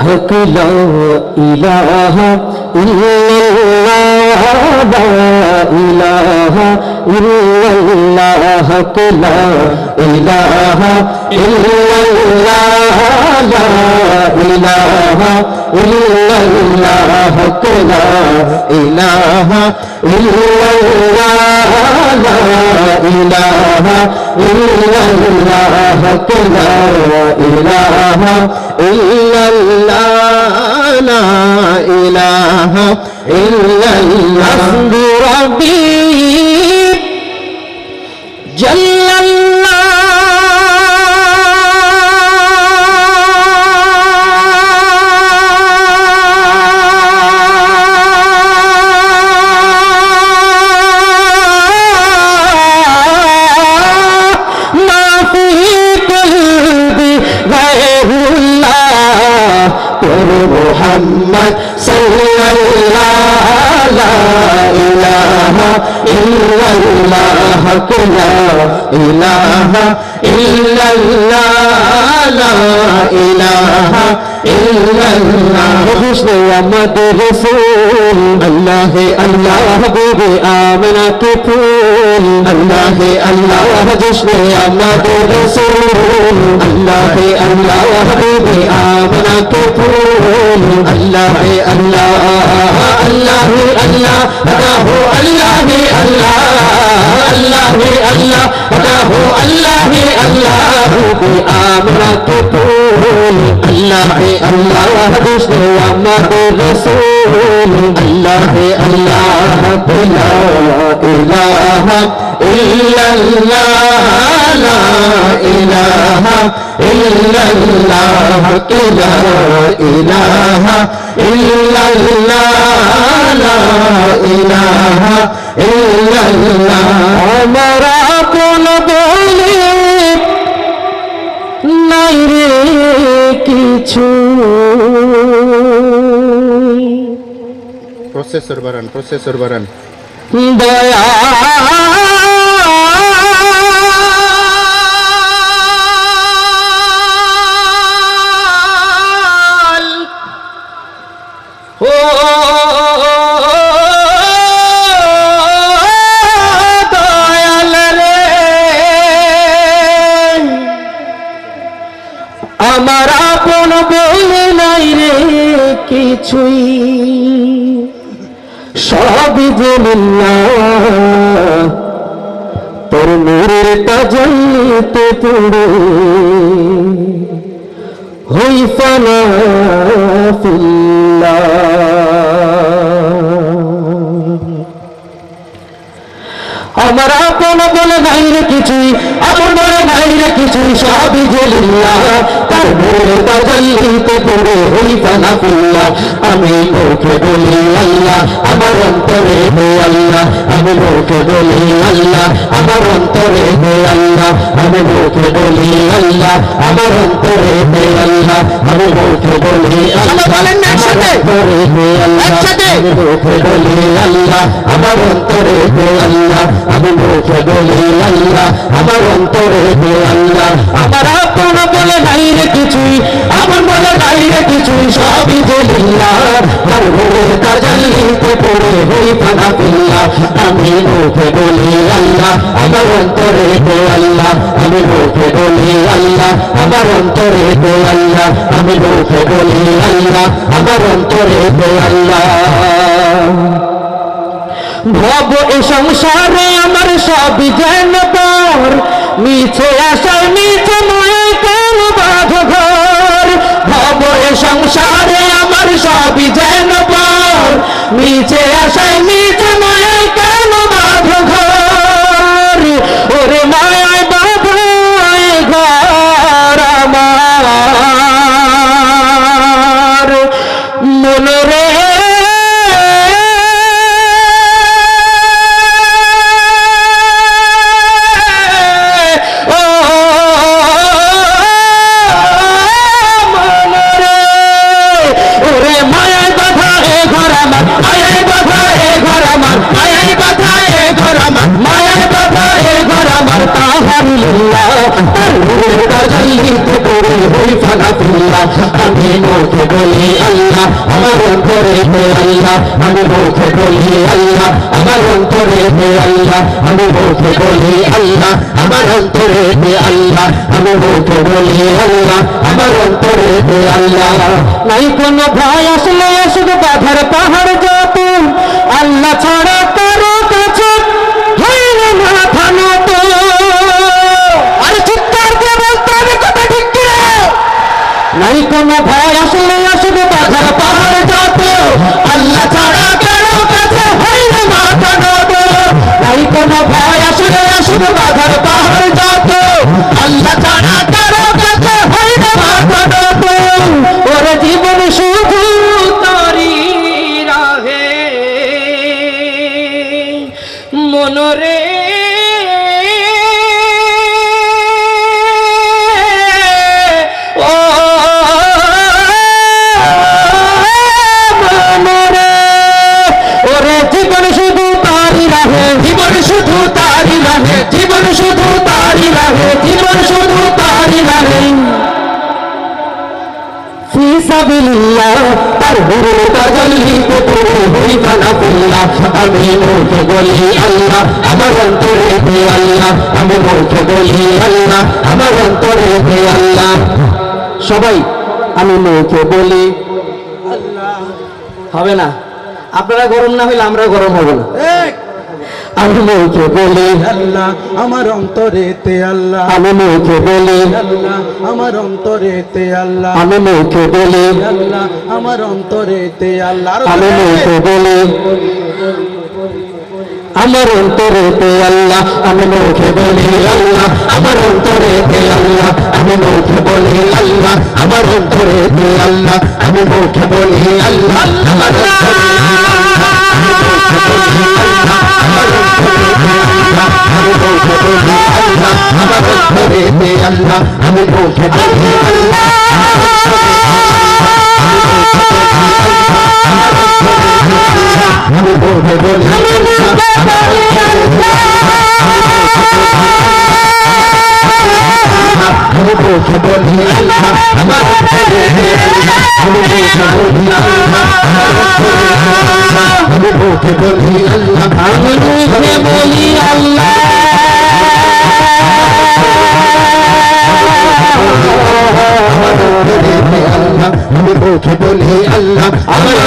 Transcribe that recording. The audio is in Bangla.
হক লা ইলাহা ইল্লাল্লাহ লা ইলাহা ইল্লাল্লাহ হক লা ইলাহা ইল্লাল্লাহ লা ইলাহা ইল্লাল্লাহ হক লা ইলাহা ইল্লাল্লাহ লা ইলাহা ইল্লাল্লাহ হক লা ইলাহা ইল্লাল্লাহ লা ইলাহা ইল্লাল্লাহ হাসবি রাব্বি জাল্লাল্লাহ محمد صلى الله لا إله إلا الله لا إله إلا الله لا إله إلا الله حسن ومد رسول الله الله حبيبي آمنا تقول الله الله حسن ومد رسول الله الله حبيبي آمنا تقول الله الله الله الله هداه الله الله الله هداه الله الله بآمنا تقول الله الله حسن ومد رسول الله الله لا إله إلا الله لا إله إلا الله لا إله إلا الله لا إله إلا الله আমরা কোন বলি নাই রে কিছু প্রসেসর বাড়ান দয়া আমার আপন বলে নাই রে কিছুই সবই বলিল্লাহ তোর নূরের তাজাল্লিতে পড়ে হই ফানা ফিল্লাহ আমার আপন বলে নাই রে কিছুই আপন বলে নাই রে কিছুই সবই লিল্লাহ তার নূরের তাজাল্লিতে পড়ে হই ফানা ফিল্লাহ আমি মুখে বলি আল্লাহ আমার অন্তরে হে আল্লাহ আমি মুখে বলি আল্লাহ আমার অন্তরে হে আল্লাহ আমি মুখে বলি আল্লাহ আমার অন্তরে হে আল্লাহ আমি মুখে বলি আল্লাহ বলেন না একসাথে হে আল্লাহ একসাথে আমি মুখে বলি আল্লাহ আমার অন্তরে হে আল্লাহ আমি মুখে বলি আল্লাহ আমার অন্তরে হে আল্লাহ আমার আপন বলে নাই রে কিছুই আপন বলে নাই রে কিছুই সবই লিল্লাহ তার নূরের তাজাল্লিতে পড়ে হই ফানা ফিল্লাহ আমি মুখে বলি আল্লাহ আমার অন্তরে হে আল্লাহ আমি মুখে বলি আল্লাহ আমার অন্তরে হে আল্লাহ আমি মুখে বলি আল্লাহ আমার অন্তরে হে আল্লাহ ভব এ সংসারে আমার সবই যেন পর মিছে আশায় মিছে নয় কেন বাঁধ ঘর ভব এ সংসারে আমার সবই যেন পর মিছে আশায় মিছে নয় কেন বাঁধ ঘর ওরে মায়ায় বাঁধায় ঘর আমার মনরে মুখে বলি আল্লাহ আমার অন্তরে আল্লাহ আমি মুখে বলি আল্লাহ আমার অন্তরে আল্লাহ আমি মুখে বলি আল্লাহ আমার অন্তরে আল্লাহ আমি মুখে বলি আল্লাহ আমার অন্তরে আল্লাহ নাই কোনো ভয় আসলে শুধু বাধার পাহাড় যত আল্লাহ ছাড়া কারো কাছে হয় না মাথা নত আরে চিৎকার দিয়ে বলতে হবে কথা ঠিক কি নাই কোনো ভয় আসলে শুধু বাধার পাহাড় যত আল্লাহ ছাড়া কারো কাছে হয় না মাথা নত নাই কোনো ভয় আসলে শুধু বাধার পাহাড় যত আল্লাহ ছাড়া কারো কাছে হয় না মাথা নত ওরে জীবন শুধু তারি রাহে মনরে জীবন শুধু তারি রাহে জীবন শুধু তারি রাহে ফি সাবিলিল্লাহ তার হুরুর তাজাল্লিতে পুরো হই ফানাফিল্লাহ আমি মুখে বলি আল্লাহ আমার অন্তরে দে আল্লাহ আমি মুখে বলি আল্লাহ আমার অন্তরে দে আল্লাহ সবাই আমি মুখে বলি আল্লাহ হবে না আপনারা গরম না হইলে আমরা গরম হব না আমি মুখে বলি আল্লাহ আমার অন্তরেতে আল্লাহ আমি মুখে বলি আল্লাহ আমার অন্তরেতে আল্লাহ আমি মুখে বলি আল্লাহ আমার অন্তরেতে আল্লাহ আমি মুখে বলি আমার অন্তরেতে আল্লাহ আমি মুখে বলি আল্লাহ আমার অন্তরেতে আল্লাহ আমি মুখে বলি আল্লাহ আমার অন্তরেতে আল্লাহ আমি মুখে বলি আল্লাহ আমার অন্তরেতে আল্লাহ আমি মুখে বলি আল্লাহ আমি মুখে বলি আমি মুখে বলি আল্লাহ আমার আমি মুখে বলি আল্লাহ আমি মুখে বলি আল্লাহ আমি মুখে বলি আল্লাহ আমার